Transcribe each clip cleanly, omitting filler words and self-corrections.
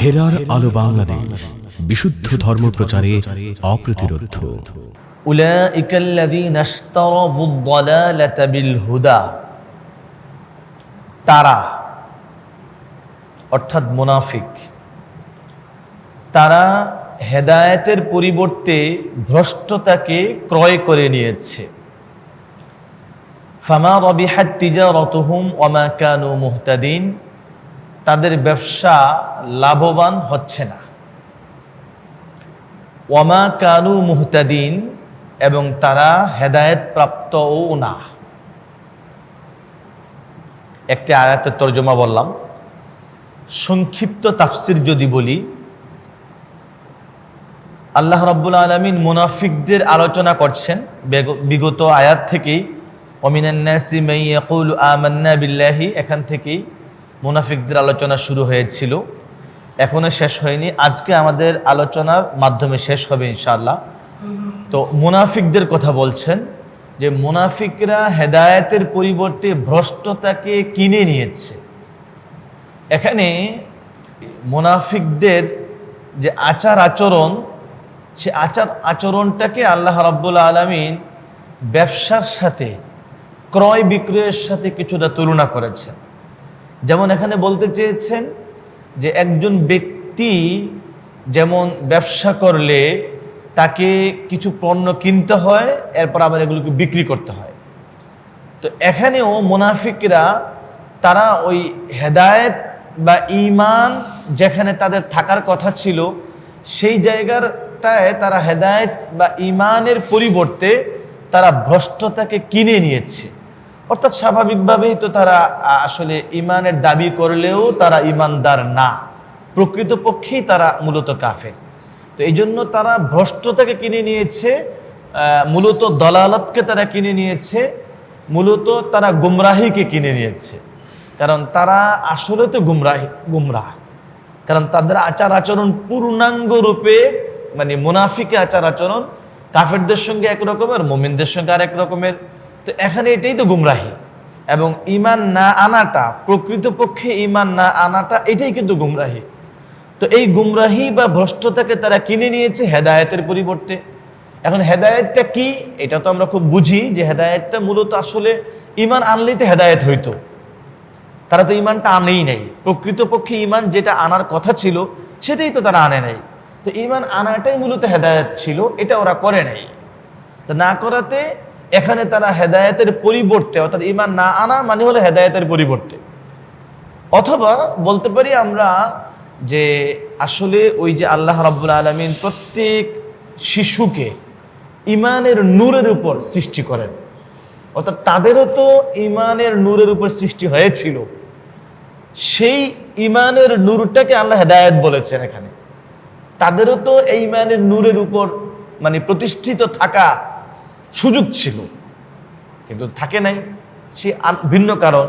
হেরার আলো বাংলাদেশ, বিশুদ্ধ ধর্ম প্রচারে অপ্রতিরোধ্য। উলাইকাল্লাযীনা ইশতারাবুদ দালালাতা বিল হুদা, তারা অর্থাৎ মুনাফিক, তারা হেদায়েতের পরিবর্তে ভ্রষ্টতাকে ক্রয় করে নিয়েছে। ফামা রাবিহাত তিজারাতুহুম ওয়া মা কানু মুহতাদিন, তাদের ব্যবসা লাভবান হচ্ছে না। ওয়া মা কানু মুহতাদিন, এবং তারা হেদায়েত প্রাপ্তও না। একটি আয়াতের তরজমা বললাম, সংক্ষিপ্ত তাফসির যদি বলি, আল্লাহ রাব্বুল আলামিন মুনাফিকদের আলোচনা করছেন বিগত আয়াত থেকেই। ওয়ামিনান নাসি মান ইয়াকুলু আমান্না বিল্লাহি, এখান থেকেই মুনাফিকদের আলোচনা শুরু হয়েছিল, এখনো শেষ হয়নি। আজকে আমাদের আলোচনার মাধ্যমে শেষ হবে ইনশাআল্লাহ। তো মুনাফিকদের কথা বলছেন যে মুনাফিকরা হেদায়েতের পরিবর্তে ভ্রষ্টতাকে কিনে নিয়েছে। এখানে মুনাফিকদের যে আচার আচরণ, সে আচার আচরণটাকে আল্লাহ রাব্বুল আলামিন ব্যবসার সাথে, ক্রয় বিক্রয়ের সাথে কিছুটা তুলনা করেছেন। যেমন এখানে বলতে চেয়েছেন যে একজন ব্যক্তি যেমন ব্যবসা করলে তাকে কিছু পণ্য কিনতে হয়, এরপর আবার এগুলোকে বিক্রি করতে হয়। তো এখানেও মুনাফিকরা তারা ওই হেদায়েত বা ঈমান যেখানে তাদের থাকার কথা ছিল, সেই জায়গাটায় তারা হেদায়েত বা ঈমানের পরিবর্তে তারা ভ্রষ্টতাকে কিনে নিয়েছে। অর্থাৎ স্বাভাবিকভাবেই তো তারা আসলে ঈমানের দাবি করলেও তারা ঈমানদার না, প্রকৃতপক্ষেই তারা মূলত কাফের। তো এই জন্য তারা ভ্রষ্টতাকে কিনে নিয়েছে, মূলত দলালতকে তারা কিনে নিয়েছে, মূলত তারা গুমরাহিকে কিনে নিয়েছে। কারণ তারা আসলে তো গুমরাহ, কারণ তাদের আচার আচরণ পূর্ণাঙ্গ রূপে, মানে মুনাফিকের আচার আচরণ কাফেরদের সঙ্গে একরকমের, মুমিনদের সঙ্গে আর এক রকমের। তো এখানে এটাই তো গুমরাহি, এবং ঈমান না আনাটা, প্রকৃতপক্ষে ঈমান না আনাটা, এটাই কিন্তু গুমরাহি। তো এই গুমরাহি বা ভ্রষ্টতাকে তারা কিনে নিয়েছে হেদায়েতের পরিবর্তে। এখন হেদায়েতটা কি, এটা তো আমরা খুব বুঝি যে হেদায়েতটা মূলত আসলে ঈমান আনলেই তো হেদায়েত হইতো। তারা তো ঈমানটা আনেই নাই, প্রকৃতপক্ষে ঈমান যেটা আনার কথা ছিল সেটাই তো তারা আনে নাই। তো ঈমান আনাটাই মূলত হেদায়েত ছিল, এটা ওরা করে নাই। তো না করাতে এখানে তারা হেদায়েতের পরিবর্তে, অর্থাৎ ঈমান না আনা মানে হলো হেদায়েতের পরিবর্তে। অথবা বলতে পারি আমরা যে আসলে ওই যে আল্লাহ রাব্বুল আলামিন প্রত্যেক শিশুকে ঈমানের নূরের উপর সৃষ্টি করেন, অর্থাৎ তাদেরও তো ঈমানের নূরের উপর সৃষ্টি হয়েছিল, সেই ঈমানের নূরটাকে আল্লাহ হেদায়েত বলেছেন। এখানে তাদেরও তো এই ঈমানের নূরের উপর মানে প্রতিষ্ঠিত থাকা সুযোগ ছিল, কিন্তু থাকে নাই, সে আর ভিন্ন কারণ।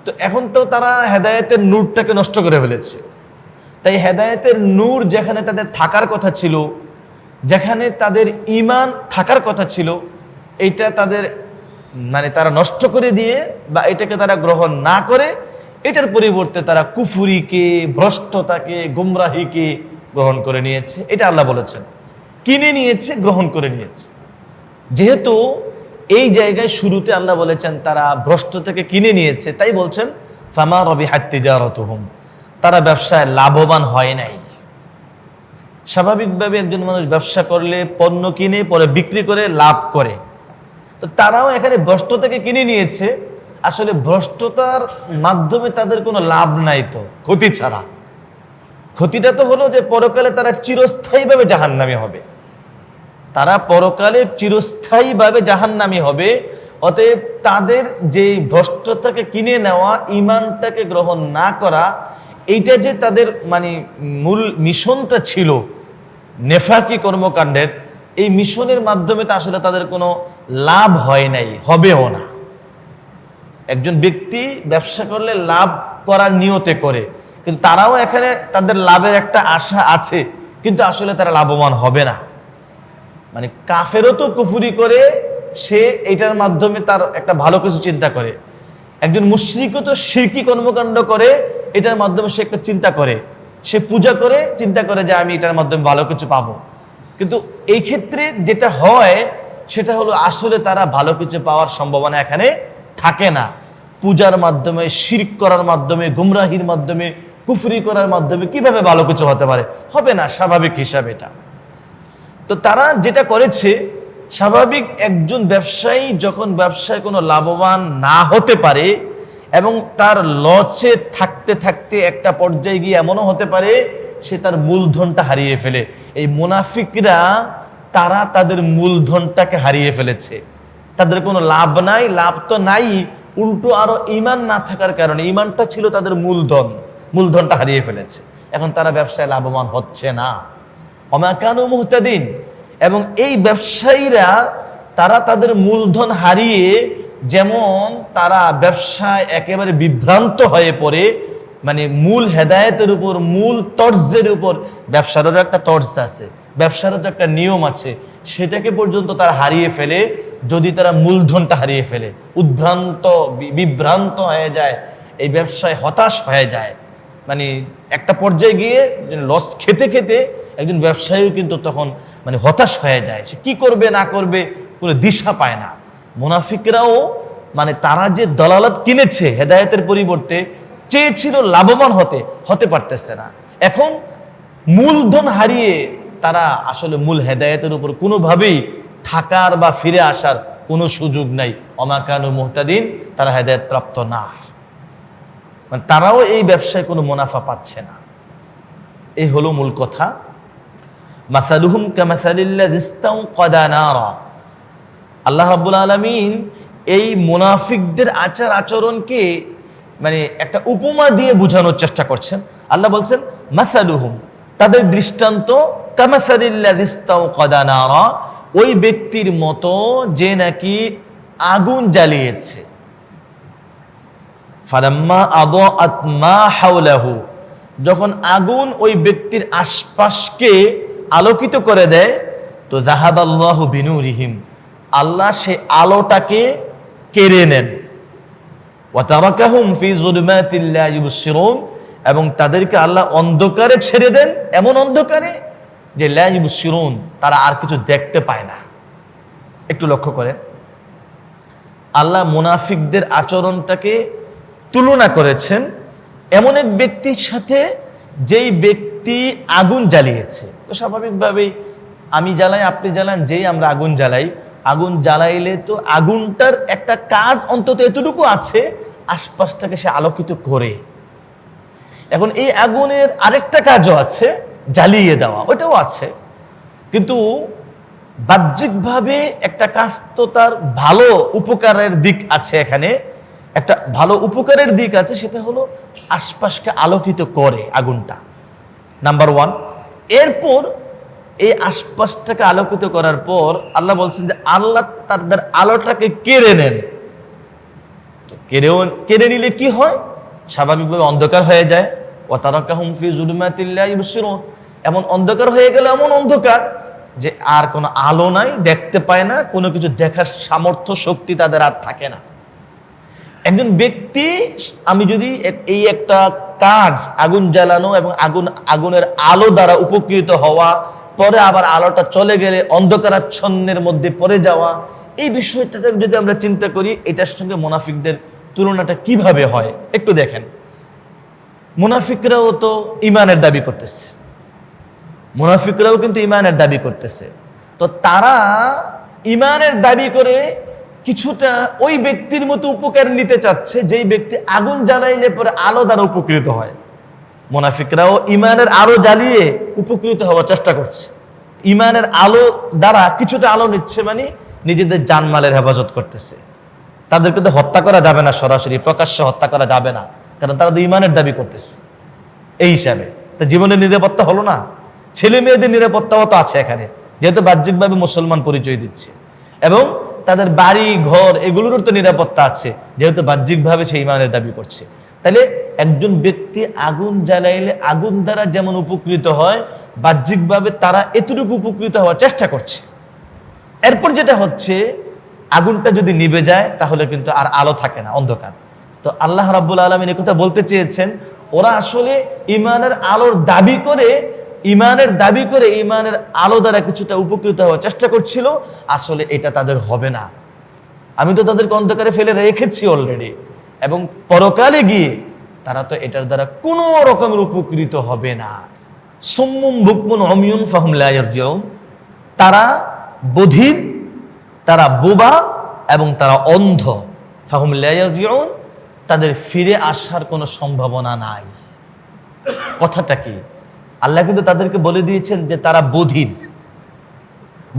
তো এখন তো তারা হেদায়েতের নূরটাকে নষ্ট করে ফেলেছে। তাই হেদায়েতের নূর যেখানে তাদের থাকার কথা ছিল, যেখানে তাদের ঈমান থাকার কথা ছিল, এইটা তাদের মানে তারা নষ্ট করে দিয়ে, বা এটাকে তারা গ্রহণ না করে, এটার পরিবর্তে তারা কুফুরিকে, ভ্রষ্টতাকে, গুমরাহিকে গ্রহণ করে নিয়েছে। এটা আল্লাহ বলেছেন, কিনে নিয়েছে, গ্রহণ করে নিয়েছে। যেহেতু এই জায়গায় শুরুতে আল্লাহ বলেছেন তারা ভ্রষ্টতাকে কিনে নিয়েছে, তাই বলছেন ফামা রাবিহাত তিজারাতুহুম, তারা ব্যবসায় লাভবান হয় নাই। স্বাভাবিকভাবে একজন মানুষ ব্যবসা করলে পণ্য কিনে পরে বিক্রি করে লাভ করে, তো তারাও এখানে ভ্রষ্টতাকে কিনে নিয়েছে। আসলে ভ্রষ্টতার মাধ্যমে তাদের কোনো লাভ নাই, তো ক্ষতি ছাড়া। ক্ষতিটা তো হলো যে পরকালে তারা চিরস্থায়ীভাবে জাহান্নামী হবে, তারা পরকালে চিরস্থায়ীভাবে জাহান্নামী হবে। অতএব তাদের যে ভ্রষ্টতাকে কিনে নেওয়া, ঈমানটাকে গ্রহণ না করা, এইটা যে তাদের মানে মূল মিশনটা ছিল নেফাকি কর্মকাণ্ডের, এই মিশনের মাধ্যমে তো আসলে তাদের কোনো লাভ হয় নাই, হবেও না। একজন ব্যক্তি ব্যবসা করলে লাভ করার নিয়তে করে, কিন্তু তারাও এখানে তাদের লাভের একটা আশা আছে, কিন্তু আসলে তারা লাভবান হবে না। মানে কাফেরও তো কুফরি করে, সে এটার মাধ্যমে তার একটা ভালো কিছু চিন্তা করে। একজন মুশরিকও তো শিরকি কর্মকাণ্ড করে, এটার মাধ্যমে সে একটা চিন্তা করে। সে পূজা করে চিন্তা করে যে আমি এটার মাধ্যমে ভালো কিছু পাবো, কিন্তু এই ক্ষেত্রে যেটা হয় সেটা হলো আসলে তারা ভালো কিছু পাওয়ার সম্ভাবনা এখানে থাকে না। পূজার মাধ্যমে, শিরক করার মাধ্যমে, গুমরাহির মাধ্যমে, কুফরি করার মাধ্যমে কিভাবে ভালো কিছু হতে পারে? হবে না, স্বাভাবিক হিসাব এটা। তো তারা যেটা করেছে, স্বাভাবিক একজন ব্যবসায়ী যখন ব্যবসায় কোনো লাভবান না হতে পারে এবং তার লসে থাকতে থাকতে একটা পর্যায়ে গিয়ে এমনও হতে পারে সে তার মূলধনটা হারিয়ে ফেলে। এই মুনাফিকরা তারা তাদের মূলধনটাকে হারিয়ে ফেলেছে। তাদের কোনো লাভ নাই, লাভ তো নাই, উল্টো আরো ঈমান না থাকার কারণে, ঈমানটা ছিল তাদের মূলধন, মূলধনটা হারিয়ে ফেলেছে। এখন তারা ব্যবসায় লাভবান হচ্ছে না। ওমা কানু মুহতাদিন। এবং এই ব্যবসায়ীরা তারা তাদের মূলধন হারিয়ে যেমন তারা ব্যবসায় একেবারে বিভ্রান্ত হয়ে পড়ে, মানে মূল হেদায়েতের উপর, মূল তর্জের উপর, ব্যবসারও একটা তর্জ আছে, ব্যবসারও তো একটা নিয়ম আছে, সেটাকে পর্যন্ত তারা হারিয়ে ফেলে। যদি তারা মূলধনটা হারিয়ে ফেলে, উদ্ভ্রান্ত বিভ্রান্ত হয়ে যায়, এই ব্যবসায় হতাশ হয়ে যায়, মানে একটা পর্যায়ে গিয়ে লস খেতে খেতে একজন ব্যবসায়ীও কিন্তু তখন মানে হতাশ হয়ে যায়। সে কি করবে না করবে কোনো দিশা পায় না। মুনাফিকরাও মানে তারা যে দলালত কিনেছে হেদায়েতের পরিবর্তে, চেয়েছিল লাভবান হতে পারতেছে না। এখন মূলধন হারিয়ে তারা আসলে মূল হেদায়েতের উপর কোনোভাবেই থাকার বা ফিরে আসার কোনো সুযোগ নাই। ওমা কানু মুহতাদিন, তারা হেদায়েত প্রাপ্ত না, মানে তারাও এই ব্যবসায় কোনো মুনাফা পাচ্ছে না। এই হলো মূল কথা। মাসালুহুম কামাসালিল্লাযী ইসতাওকাদা নারা। আল্লাহ রাব্বুল আলামিন এই মুনাফিকদের আচার আচরণকে মানে একটা উপমা দিয়ে বোঝানোর চেষ্টা করছেন। আল্লাহ বলছেন মাসালুহুম, তাদের দৃষ্টান্ত, কামাসালিল্লাযী ইসতাওকাদা নারা, ওই ব্যক্তির মতো যে নাকি আগুন জ্বালিয়েছে। ফালাম্মা আদাআত মা হাওলাহু, যখন আগুন ওই ব্যক্তির আশপাশকে আলোকিত করে দেয়, তো যাহাবাল্লাহু বিনুরিহিম, আল্লাহ সেই আলোটাকে কেড়ে নেন। ওয়া তারাকাহুম ফি যুলুমাতিল লা ইউবসিরুন, এবং তাদেরকে আল্লাহ অন্ধকারে ছেড়ে দেন, এমন অন্ধকারে যে লা ইউবসিরুন, তারা আর কিছু দেখতে পায় না। একটু লক্ষ্য করেন, আল্লাহ মুনাফিকদের আচরণটাকে তুলনা করেছেন এমন এক ব্যক্তির সাথে যেই ব্যক্তি আগুন জ্বালিয়েছে। তো স্বাভাবিকভাবেই আমি জ্বালাই, আপনি জ্বালান, যেই আমরা আগুন জ্বালাই, আগুন জ্বালাইলে তো আগুনটার একটা কাজ অন্তত এতটুকু আছে, আশপাশটাকে সে আলোকিত করে। এখন এই আগুনের আরেকটা কাজও আছে, জ্বালিয়ে দেওয়া, ওটাও আছে, কিন্তু বাহ্যিকভাবে একটা কাজ তো তার ভালো উপকারের দিক আছে। এখানে একটা ভালো উপকারের দিক আছে, সেটা হলো আশপাশকে আলোকিত করে আগুনটা, নাম্বার ওয়ান। এরপর এই আশপাশটাকে আলোকিত করার পর আল্লাহ বলছেন যে আল্লাহ তাদের আলোটাকে কেড়ে নেন। তো কেড়ে নিলে কি হয়? স্বাভাবিকভাবে অন্ধকার হয়ে যায়। ওয়া তারাকাহুম ফি যুলুমাতিল লা ইউবসিরুন, এমন অন্ধকার হয়ে গেল, এমন অন্ধকার যে আর কোনো আলো নাই, দেখতে পায় না, কোনো কিছু দেখার সামর্থ্য শক্তি তাদের আর থাকে না। একজন ব্যক্তি, আমি যদি এই একটা কাজ, আগুন জ্বালানো এবং আগুনের আলো দ্বারা উপকৃত হওয়া, পরে আবার আলোটা চলে গেলে অন্ধকারাচ্ছন্নের মধ্যে পড়ে যাওয়া, এই বিষয়টাকে যদি আমরা চিন্তা করি, এটার সঙ্গে মুনাফিকদের তুলনাটা কিভাবে হয় একটু দেখেন। মুনাফিকরাও তো ঈমানের দাবি করতেছে, মুনাফিকরাও কিন্তু ঈমানের দাবি করতেছে। তো তারা ঈমানের দাবি করে কিছুটা ওই ব্যক্তির মতো উপকার নিতে চাচ্ছে, যেই ব্যক্তি আগুন জ্বালাইলে পরে আলো দ্বারা উপকৃত হয়। মুনাফিকরাও ঈমানের আলো জ্বালিয়ে উপকৃত হওয়ার চেষ্টা করছে, ঈমানের আলো দ্বারা কিছুটা আলো নিচ্ছে, মানে নিজেদের জানমালের হেফাজত করতেছে। তাদেরকে তো হত্যা করা যাবে না, সরাসরি প্রকাশ্যে হত্যা করা যাবে না, কারণ তারা তো ঈমানের দাবি করতেছে। এই হিসাবে তো জীবনের নিরাপত্তা হলো না, ছেলে মেয়েদের নিরাপত্তাও তো আছে এখানে, যেহেতু বাহ্যিকভাবে মুসলমান পরিচয় দিচ্ছে, এবং তাদের বাড়ি ঘর এগুলোরও তো নিরাপত্তা আছে, যেহেতু বাহ্যিকভাবে সে ঈমানের দাবি করছে। তাহলে একজন ব্যক্তি আগুন জ্বালাইলে আগুন দ্বারা যেমন উপকৃত হয়, বাহ্যিকভাবে তারা এতটুকু উপকৃত হওয়ার চেষ্টা করছে। এরপর যেটা হচ্ছে, আগুনটা যদি নিভে যায় তাহলে কিন্তু আর আলো থাকে না, অন্ধকার। তো আল্লাহ রাব্বুল আলামিন এই কথা বলতে চেয়েছেন, ওরা আসলে ইমানের আলোর দাবি করে ইমানের আলো দ্বারা কিছুটা উপকৃত হওয়ার চেষ্টা করছিল, আসলে এটা তাদের হবে না। আমি তো তাদেরকে অন্ধকারে ফেলে রেখেছি অলরেডি, এবং পরকালে গিয়ে তারা তো এটার দ্বারা কোনো রকমের উপকৃত হবে না। সুম্মুম বুকমুন উমিয়ুন ফাহুম লা ইয়ারজিউন, তারা বধির, তারা বোবা এবং তারা অন্ধ। ফাহুম লা ইয়ারজিউন, তাদের ফিরে আসার কোনো সম্ভাবনা নাই। কথাটা কি? আল্লাহ কিন্তু তাদেরকে বলে দিয়েছেন যে তারা বধির,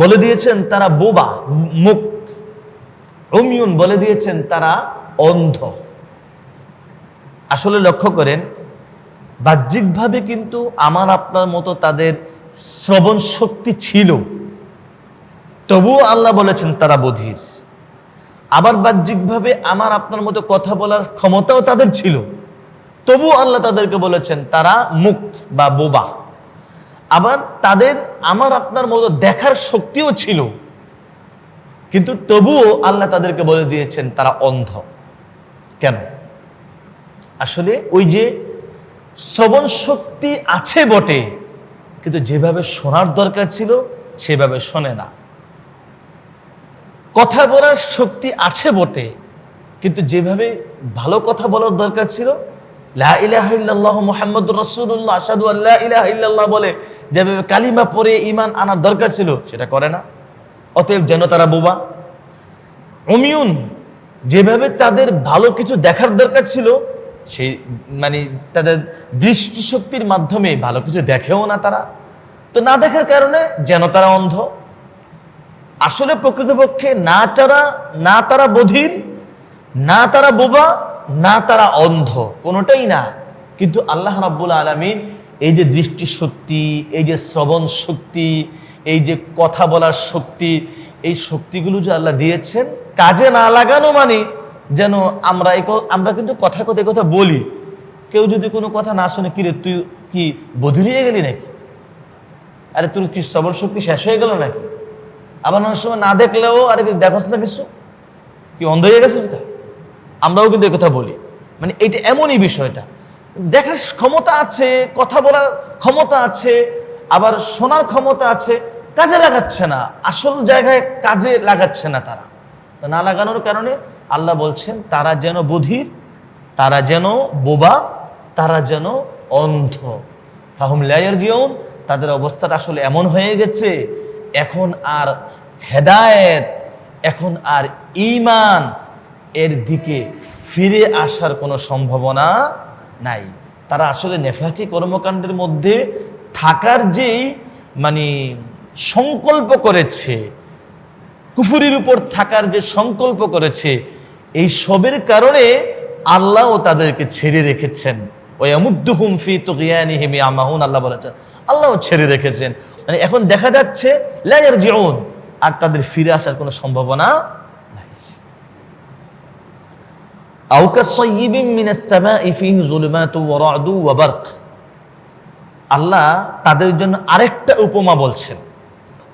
বলে দিয়েছেন তারা বোবা মুখ, উমিয়ুন বলে দিয়েছেন তারা অন্ধ। আসলে লক্ষ্য করেন, বাহ্যিকভাবে কিন্তু আমার আপনার মতো তাদের শ্রবণ শক্তি ছিল, তবুও আল্লাহ বলেছেন তারা বধির। আবার বাহ্যিকভাবে আমার আপনার মতো কথা বলার ক্ষমতাও তাদের ছিল, তবুও আল্লাহ তাদেরকে বলেছেন তারা মুখ বা বোবা। আবার তাদের আমার আপনার মতো দেখার শক্তিও ছিল, কিন্তু তবুও আল্লাহ তাদেরকে বলে দিয়েছেন তারা অন্ধ। কেন? আসলে ওই যে শ্রবণ শক্তি আছে বটে, কিন্তু যেভাবে শোনার দরকার ছিল সেভাবে শোনে না। কথা বলার শক্তি আছে বটে, কিন্তু যেভাবে ভালো কথা বলার দরকার ছিল, লা ইলাহা ইল্লাল্লাহু মুহাম্মাদুর রাসূলুল্লাহ আশহাদু আল্লা ইলাহা ইল্লাল্লাহ বলে যেভাবে কালিমা পড়ে ঈমান আনার দরকার ছিল সেটা করে না। অতএব যেন তারা বোবা। উমিয়ুন, যেভাবে তাদের ভালো কিছু দেখার দরকার ছিল, সেই তাদের দৃষ্টিশক্তির মাধ্যমে ভালো কিছু দেখেও না তারা, তো না দেখার কারণে যেন তারা অন্ধ। আসলে প্রকৃতপক্ষে না তারা বধির, না তারা বোবা, না তারা অন্ধ, কোনোটাই না। কিন্তু আল্লাহ রাব্বুল আলামিন এই যে দৃষ্টিশক্তি, এই যে শ্রবণ শক্তি, এই যে কথা বলার শক্তি, এই শক্তিগুলো যে আল্লাহ দিয়েছেন, কাজে না লাগানো মানে যেন আমরা কিন্তু কথা বলি, কেউ যদি কোনো কথা না শুনে, কিরে তুই কি বধির হয়ে গেলি নাকি? আরে তোর কি শ্রবণ শক্তি শেষ হয়ে গেল নাকি? আবার অনেক সময় না দেখলেও আরে দেখোস না কিছু, কি অন্ধ হয়ে গেছিস? আমরাও কিন্তু কথা বলি, এটা এমনই বিষয়টা। দেখার ক্ষমতা আছে, কথা বলার ক্ষমতা আছে, আবার শোনার ক্ষমতা আছে, কাজে লাগাচ্ছে না, আসল জায়গায় কাজে লাগাচ্ছে না তারা। তো না লাগানোর কারণে আল্লাহ বলছেন তারা যেন বধির, তারা যেন বোবা, তারা যেন অন্ধ। ফাহুম লা ইয়ারজিউন, তাদের অবস্থাটা আসলে এমন হয়ে গেছে, এখন আর হেদায়েত, এখন আর ঈমান এর দিকে ফিরে আসার কোনো সম্ভাবনা নাই। তারা আসলে নেফাকি কর্মকাণ্ডের মধ্যে থাকার যেই সংকল্প করেছে, কুফরির উপর থাকার যে সংকল্প করেছে, এই সবের কারণে আল্লাহও তাদেরকে ছেড়ে রেখেছেন। ওয়ায়ামুদ্দুহুম ফি তুগয়ানিহিম ইয়ামাহুন, আল্লাহ বলেছেন আল্লাহও ছেড়ে রেখেছেন। এখন দেখা যাচ্ছে লা ইয়ারজিউন, আর তাদের ফিরে আসার কোনো সম্ভাবনা নাই। আও কাসাইয়িবিন মিনাস সামাই ফিহি যুলুমাতু ওয়া রা'দু ওয়া বারক, আল্লাহ তাদের জন্য আরেকটা উপমা বলছেন,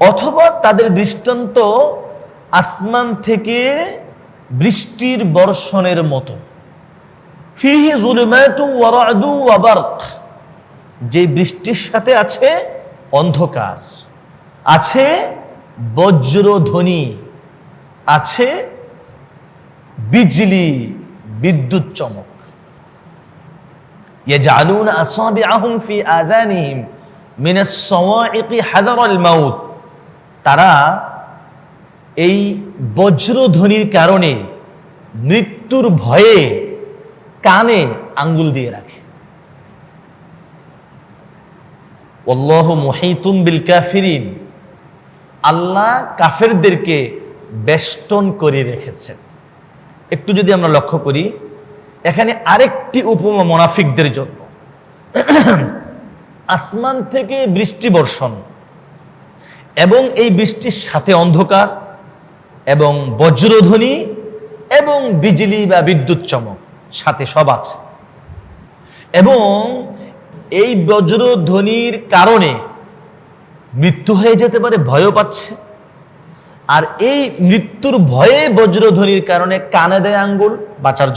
অথবা তাদের দৃষ্টান্ত আসমান থেকে বৃষ্টির বর্ষণের মতো। ফিহি যুলুমাতু ওয়া রা'দু ওয়া বারক, যে বৃষ্টির সাথে আছে অন্ধকার, আছে বজ্রধ্বনি, আছে বিজলি, বিদ্যুৎ চমক। ইয়াজআলুনা আসাবিআহুম ফি আযানিহিম মিনাস সাওয়াইকি হাযারাল মাউত, তারা এই বজ্রধ্বনির কারণে মৃত্যুর ভয়ে কানে আঙ্গুল দিয়ে রাখে। আল্লাহু মুহীতুম বিল কাফিরিন, আল্লাহ কাফেরদেরকে বেষ্টন করে রেখেছেন। একটু যদি আমরা লক্ষ্য করি, এখানে আরেকটি উপমা মুনাফিকদের জন্য। আসমান থেকে বৃষ্টি বর্ষণ এবং এই বৃষ্টির সাথে অন্ধকার এবং বজ্রধ্বনি এবং বিজলি বা বিদ্যুৎ চমক সাথে সব আছে, এবং এই বজ্রধ্বনির কারণে মৃত্যু হয়ে যেতে পারে, ভয়ও পাচ্ছে। আর এই মৃত্যুর ভয়ে বজ্রধ্বনির কারণে কানে দেয় আঙ্গুল বাঁচার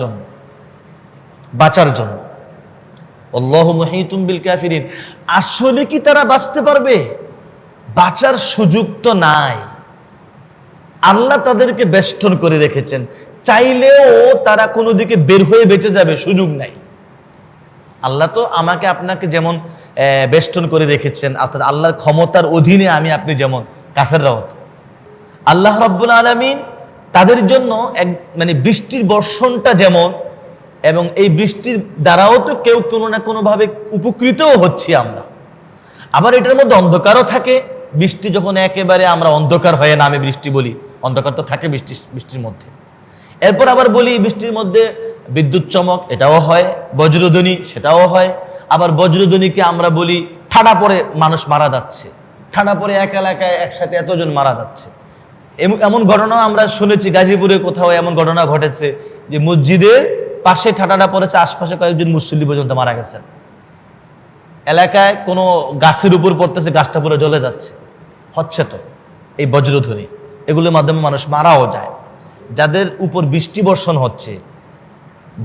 জন্য। আল্লাহু মুহীতুম বিল কাফিরিন। আসলে কি তারা বাঁচতে পারবে? বাঁচার সুযোগ তো নাই। আল্লাহ তাদেরকে বেষ্টন করে রেখেছেন, চাইলেও তারা কোনো দিকে বের হয়ে বেঁচে যাবে সুযোগ নাই। আল্লাহ তো আমাকে আপনাকে যেমন বেষ্টন করে রেখেছেন, অর্থাৎ আল্লাহর ক্ষমতার অধীনে আমি আপনি যেমন, কাফেররাও তো। আল্লাহ রাব্বুল আলামিন তাদের জন্য মানে বৃষ্টির বর্ষণটা যেমন, এবং এই বৃষ্টির দ্বারাও তো কেউ কোনো না কোনোভাবে উপকৃতও হচ্ছি আমরা। আবার এটার মধ্যে অন্ধকারও থাকে। বৃষ্টি যখন একেবারে আমরা অন্ধকার হয়ে নামে বৃষ্টি বলি, অন্ধকার তো থাকে বৃষ্টির মধ্যে। এরপর আবার বলি বৃষ্টির মধ্যে বিদ্যুৎ চমক, এটাও হয়। বজ্রধ্বনি, সেটাও হয়। আবার বজ্রধ্বনিকে আমরা বলি ঠাডা পড়ে মানুষ মারা যাচ্ছে, ঠাডা পড়ে এক এলাকায় একসাথে এতজন মারা যাচ্ছে। এমন ঘটনা আমরা শুনেছি, গাজীপুরে কোথাও এমন ঘটনা ঘটেছে যে মসজিদের পাশে ঠাডাটা পড়েছে, আশপাশে কয়েকজন মুসল্লি পর্যন্ত মারা গেছেন। এলাকায় কোনো গাছের উপর পড়তেছে, গাছটা পুরো জ্বলে যাচ্ছে। হচ্ছে তো এই বজ্রধ্বনি, এগুলোর মাধ্যমে মানুষ মারাও যায়। যাদের উপর বৃষ্টি বর্ষণ হচ্ছে,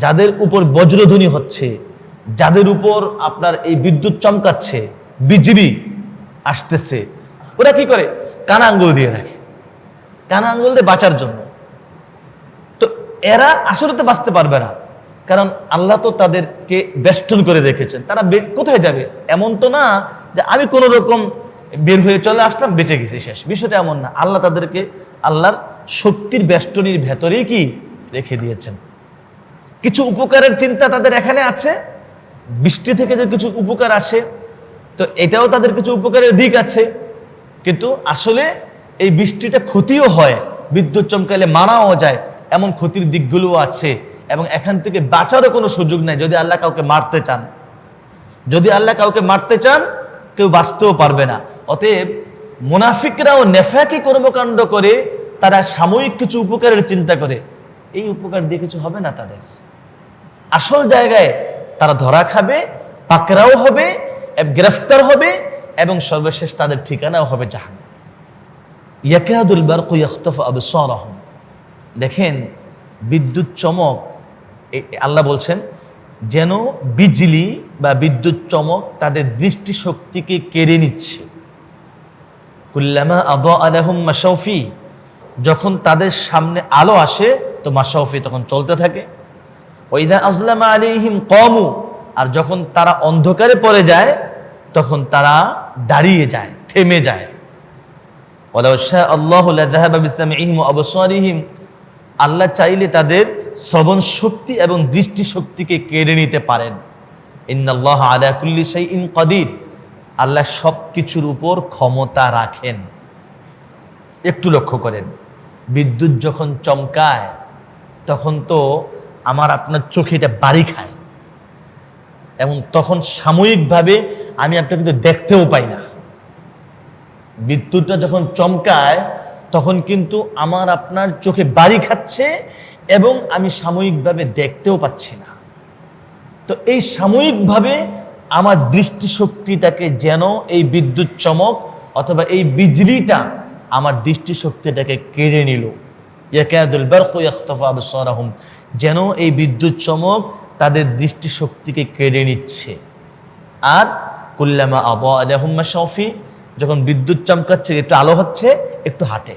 যাদের উপর বজ্রধ্বনি হচ্ছে, যাদের উপর আপনার এই বিদ্যুৎ চমকাচ্ছে, বিজলি আসতেছে, ওরা কি করে? কানা আঙ্গুল দিয়ে রাখে, কানা আঙ্গুল দিয়ে বাঁচার জন্য। তো এরা আসলে তো বাঁচতে পারবে না, কারণ আল্লাহ তো তাদেরকে বেষ্টন করে রেখেছেন। তারা কোথায় যাবে? এমন তো না যে আমি কোনো রকম বের হয়ে চলে আসলাম, বেঁচে গেছি, শেষ। বিষয়টা এমন না। আল্লাহ তাদেরকে আল্লাহর শক্তির বেষ্টনীর ভেতরেই কি রেখে দিয়েছেন। কিছু উপকারের চিন্তা তাদের এখানে আছে। বৃষ্টি থেকে যে কিছু উপকার আসে, তো এটাও তাদের কিছু উপকারের দিক আছে। কিন্তু আসলে এই বৃষ্টিটা ক্ষতিও হয়, বিদ্যুৎ চমকাইলে মারাও যায়, এমন ক্ষতির দিকগুলোও আছে। এবং এখান থেকে বাঁচারও কোনো সুযোগ নাই। যদি আল্লাহ কাউকে মারতে চান, যদি আল্লাহ কাউকে মারতে চান, কেউ বাঁচতেও পারবে না। অতএব মুনাফিকরাও নেফাকি কর্মকাণ্ড করে, তারা সাময়িক কিছু উপকারের চিন্তা করে, এই উপকার দিয়ে কিছু হবে না তাদের। আসল জায়গায় তারা ধরা খাবে, পাকড়াও হবে, গ্রেফতার হবে, এবং সর্বশেষ তাদের ঠিকানাও হবে জাহান্নাম। ইয়াকাদুল বারকু ইয়াখতাফু আবসারাহুম। দেখেন বিদ্যুৎ চমক, আল্লাহ বলছেন যেন বিজলি বা বিদ্যুৎ চমক তাদের দৃষ্টিশক্তিকে কেড়ে নিচ্ছে। কুল্লামা আদাআ লাহুম মাশাউফি, যখন তাদের সামনে আলো আসে তো মাশাউফি তখন চলতে থাকে। ওয়াইদা আযলামা আলাইহিম কামু, আর যখন তারা অন্ধকারে পড়ে যায় তখন তারা দাঁড়িয়ে যায়, থেমে যায়। ওয়ালাউ শাআ আল্লাহু লাযাহাবা বিসামঈহিম ওয়া আবসারিহিম, আল্লাহ চাইলে তাদের শ্রবণ শক্তি এবং দৃষ্টি শক্তিকে কেড়ে নিতে পারেন। ইন্নাল্লাহা আলা কুল্লি শাইইন কাদির, আল্লাহ সব কিছুর উপর ক্ষমতা রাখেন। একটু লক্ষ্য করেন, বিদ্যুৎ যখন চমকায় তখন তো আমার আপনার চোখে এটা বাড়ি খায়, এবং তখন সাময়িকভাবে আমি আপনাকে কিন্তু দেখতেও পাই না। বিদ্যুৎটা যখন চমকায় তখন কিন্তু আমার আপনার চোখে বাড়ি খাচ্ছে, এবং আমি সাময়িকভাবে দেখতেও পাচ্ছি না। তো এই সাময়িকভাবে আমার দৃষ্টিশক্তিটাকে যেন এই বিদ্যুৎ চমক অথবা এই বিজলিটা আমার দৃষ্টিশক্তিটাকে কেড়ে নিল। ইয়াকাদুল বারকু ইয়াখতাফু আবসারাহুম, যেন এই বিদ্যুৎ চমক তাদের দৃষ্টিশক্তিকে কেড়ে নিচ্ছে। আর কুল্লামা আদাআ লাহুম মাশাউফি, যখন বিদ্যুৎ চমকাচ্ছে একটু আলো হচ্ছে, একটু হাঁটে।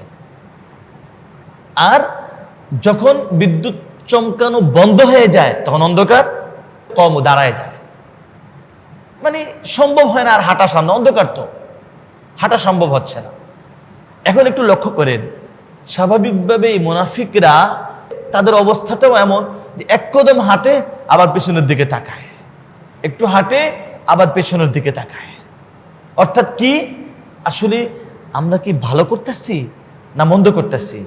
আর যখন বিদ্যুৎ চমকানো বন্ধ হয়ে যায় তখন অন্ধকার, কম দাঁড়ায় যায়। মানে সম্ভব হয় না আর হাঁটা, সামনে অন্ধকার, তো হাঁটা সম্ভব হচ্ছে না। এখন একটু লক্ষ্য করেন, স্বাভাবিকভাবে এই মুনাফিকরা তাদের অবস্থাটাও এমন যে এক কদম হাঁটে আবার পেছনের দিকে তাকায়, একটু হাঁটে আবার পেছনের দিকে তাকায়। অর্থাৎ কি, আসলে আমরা কি ভালো করতেছি না মন্দ করতেছি?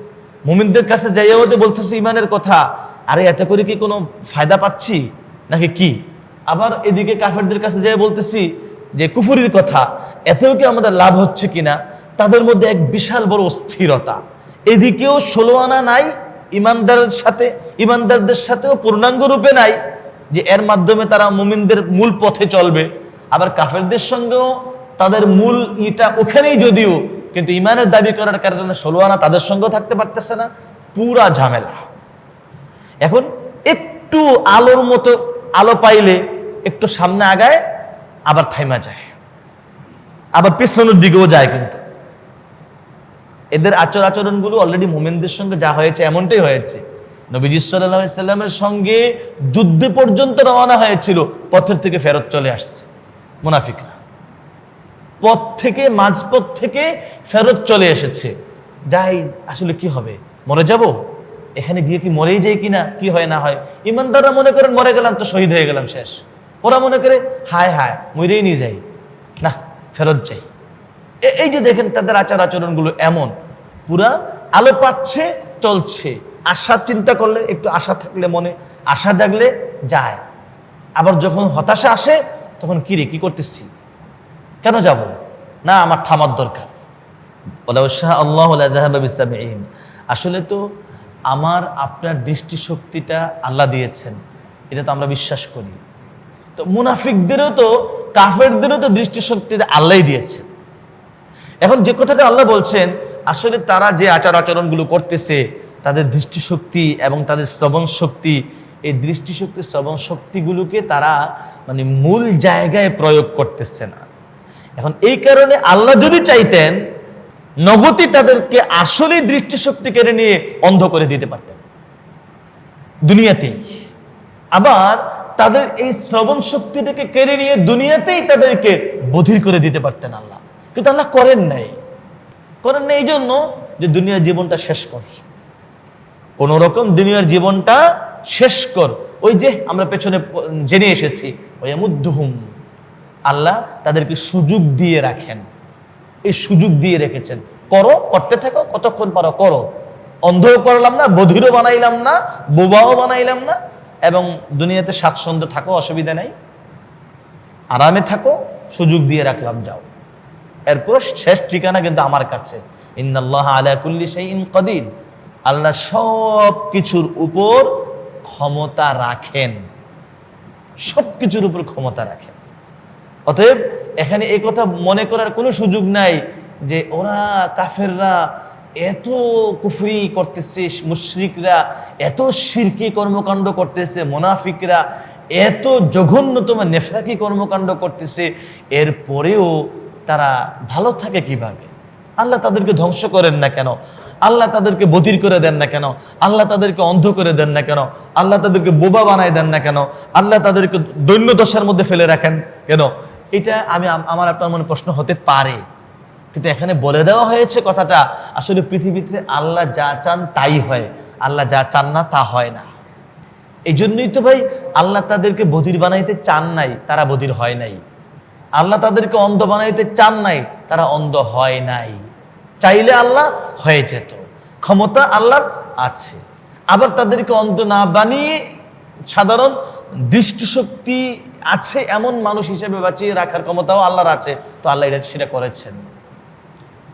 মুমিনদের কাছে যাইয়া ওদের বলতেছি ইমানের কথা, আরে এত করে কি কোনো ফায়দা পাচ্ছি নাকি কি? আবার এদিকে কাফেরদের কাছে যাইয়া বলতেছি যে কুফরির কথা, এতেও কি আমাদের লাভ হচ্ছে কিনা? তাদের মধ্যে এক বিশাল বড় অস্থিরতা। এদিকেও 16 আনা নাই ইমানদারদের সাথেও পূর্ণাঙ্গ রূপে নাই, যে এর মাধ্যমে তারা মুমিনদের মূল পথে চলবে। আবার কাফেরদের সঙ্গেও তাদের মূল ইটা ওখানেই যদিও, কিন্তু ইমানের দাবি করার কারণে 16 আনা তাদের সঙ্গেও থাকতে পারতেছে না। পুরা ঝামেলা। এখন একটু আলোর মতো আলো পাইলে একটু সামনে আগায়, আবার থাইমা যায়, আবার পিছনের দিকেও যায়। কিন্তু এদের আচরণগুলো অলরেডি মোমেনদের সঙ্গে যা হয়েছে এমনটাই হয়েছে। নবীজি সাল্লাল্লাহু আলাইহি সাল্লামের সঙ্গে যুদ্ধে পর্যন্ত রওনা হয়েছিল, পথের থেকে ফেরত চলে আসছে মুনাফিকরা, পথ থেকে মাঝপথ থেকে ফেরত চলে এসেছে। যাই, আসলে কি হবে, মরে যাব, এখানে গিয়ে কি মরেই যাই কিনা, কি হয় না হয়। ইমানদাররা মনে করেন মরে গেলাম তো শহীদ হয়ে গেলাম, শেষ। ওরা মনে করে হায় হায় মরেই নিয়ে যাই, না ফেরত যাই। এই যে দেখেন তাদের আচরণগুলো এমন, পুরা আলো পাচ্ছে, চলছে। আশা চিন্তা করলে, একটু আশা থাকলে মনে, আশা জাগলে যায়। আবার যখন হতাশা আসে তখন কি করতেছি, কেন যাব না, আমার থামার দরকার। আসলে তো আমার আপনার দৃষ্টিশক্তিটা আল্লাহ দিয়েছেন, এটা তো আমরা বিশ্বাস করি। তো মুনাফিকদেরও তো, কাফেরদেরও তো দৃষ্টিশক্তি আল্লাহই দিয়েছেন। এখন যে কথাটা আল্লাহ বলছেন, আসলে তারা যে আচরণগুলো করতেছে, তাদের দৃষ্টিশক্তি এবং তাদের শ্রবণ শক্তি, এই দৃষ্টিশক্তি শ্রবণ শক্তিগুলোকে তারা মানে মূল জায়গায় প্রয়োগ করতেছে না। এখন এই কারণে আল্লাহ যদি চাইতেন, নগতি তাদেরকে আসলেই দৃষ্টিশক্তি কেড়ে নিয়ে অন্ধ করে দিতে পারতেন দুনিয়াতেই। আবার তাদের এই শ্রবণ শক্তিটাকে কেড়ে নিয়ে দুনিয়াতেই তাদেরকে বধির করে দিতে পারতেন আল্লাহ। কিন্তু আল্লাহ করেন নাই এই জন্য যে দুনিয়ার জীবনটা শেষ কর, কোন রকম দুনিয়ার জীবনটা শেষ কর। ওই যে আমরা পেছনে জেনে এসেছি, ওয়ামুদ্দুহুম, আল্লাহ তাদেরকে সুযোগ দিয়ে রাখেন, এই সুযোগ দিয়ে রেখেছেন, করতে থাকো, কতক্ষণ পারো করো। অন্ধও করলাম না, বধিরও বানাইলাম না, বোবাও বানাইলাম না, এবং দুনিয়াতে স্বাচ্ছন্দ্য থাকো, অসুবিধা নাই, আরামে থাকো, সুযোগ দিয়ে রাখলাম, যাও। এরপর শেষ ঠিকানা কিন্তু আমার কাছে। ইন্নাল্লাহা আলা কুল্লি শাইইন কাদির, আল্লাহ সব কিছুর উপর ক্ষমতা রাখেন, সব কিছুর উপর ক্ষমতা রাখেন। অতএব এখানে এই কথা মনে করার কোনো সুযোগ নাই যে ওরা কাফেররা এত কুফরি করতেছে, মুশরিকরা এত শিরকি কর্মকাণ্ড করতেছে, মুনাফিকরা এত জঘন্যতম নেফাকি কর্মকাণ্ড করতেছে, এরপরেও তারা ভালো থাকে কিভাবে? আল্লাহ তাদেরকে ধ্বংস করেন না কেন? আল্লাহ তাদেরকে বধির করে দেন না কেন? আল্লাহ তাদেরকে অন্ধ করে দেন না কেন? আল্লাহ তাদেরকে বোবা বানায় দেন না কেন? আল্লাহ তাদেরকে দৈন্য দশার মধ্যে ফেলে রাখেন কেন? এটা আমার আপনার মনে প্রশ্ন হতে পারে, কিন্তু এখানে বলে দেওয়া হয়েছে কথাটা, আসলে পৃথিবীতে আল্লাহ যা চান তাই হয়, আল্লাহ যা চান না তা হয় না। এই জন্যই তো ভাই আল্লাহ তাদেরকে বধির বানাইতে চান নাই, তারা বধির হয় নাই। আল্লাহ তাদেরকে অন্ধ বানাইতে চান নাই, তারা অন্ধ হয় নাই। চাইলে আল্লাহ হয়ে যেত, ক্ষমতা আল্লাহর আছে। আবার তাদেরকে অন্ধ না বানিয়ে সাধারণ দৃষ্টিশক্তি আছে এমন মানুষ হিসেবে বাঁচিয়ে রাখার ক্ষমতাও আল্লাহর আছে, তো আল্লাহ সেটা করেছেন।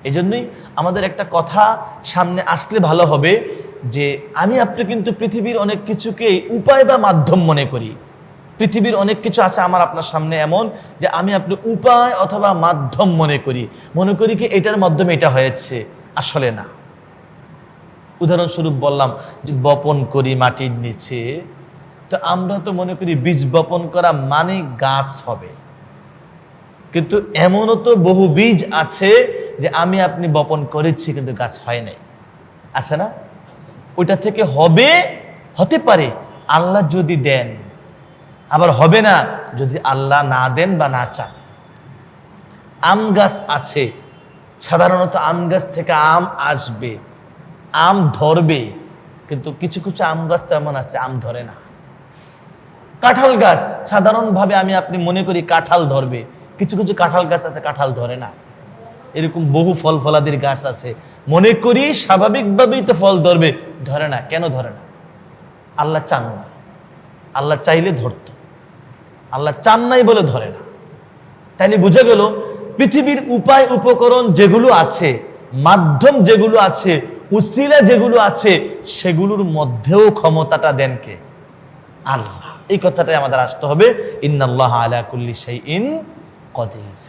এই জন্যই আমাদের একটা কথা সামনে আসলে ভালো হবে যে আমি আপনি কিন্তু পৃথিবীর অনেক কিছুকে উপায় বা মাধ্যম মনে করি। পৃথিবীর অনেক কিছু আছে আমার আপনার সামনে এমন যে আমি আপনি উপায় অথবা মাধ্যম মনে করি কি এটার মাধ্যমে এটা হয়েছে, আসলে না। উদাহরণস্বরূপ বললাম যে বপন করি মাটির নিচে, তো আমরা তো মনে করি বীজ বপন করা মানে গাছ হবে, কিন্তু এমনও তো বহু বীজ আছে যে আমি আপনি বপন করেছি কিন্তু গাছ হয় নাই, আছে না? ওইটা থেকে হতে পারে আল্লাহ যদি দেন, আবার হবে না যদি আল্লাহ না দেন বা না চান। আম গাছ আছে, সাধারণত আম গাছ থেকে আম আসবে, আম ধরবে, কিন্তু কিছু কিছু আম গাছ তো এমন আছে আম ধরে না। কাঁঠাল গাছ সাধারণভাবে আমি আপনি মনে করি কাঁঠাল ধরবে, কিছু কিছু কাঁঠাল গাছ আছে কাঁঠাল ধরে না। এরকম বহু ফল ফলাদির গাছ আছে, মনে করি স্বাভাবিকভাবেই তো ফল ধরবে, ধরে না। কেন ধরে না? আল্লাহ চান না। আল্লাহ চাইলে ধরত, আল্লাহ চান নাই বলে ধরে না। তাইলে বুঝা গেল পৃথিবীর উপায় উপকরণ যেগুলো আছে, মাধ্যম যেগুলো আছে, উসিলা যেগুলো আছে, সেগুলোর মধ্যেও ক্ষমতাটা দেন কে? আল্লাহ। এই কথাটাই আমাদের আসতে হবে, ইন্নাল্লাহা আলা কুল্লি শাইইন কাদির।